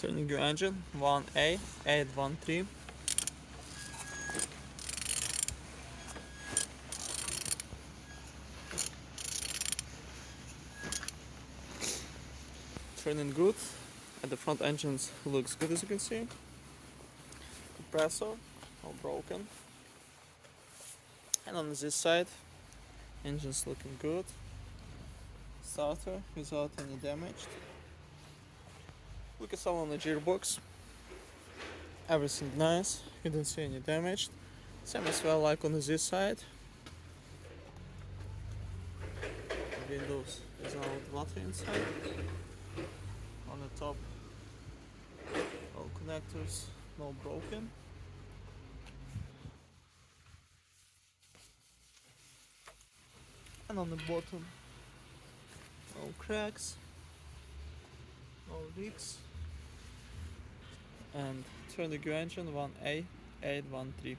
Turning your engine 1A 813. Turning good, and the front engine looks good, as you can see. Compressor all broken, and on this side engine's looking good. Starter without any damage. Look at some on the gearbox, everything nice, you don't see any damage. Same as well like on this side. Windows without water inside. On the top all connectors no broken. And on the bottom no cracks, no leaks. And turn the gear engine 1A 813.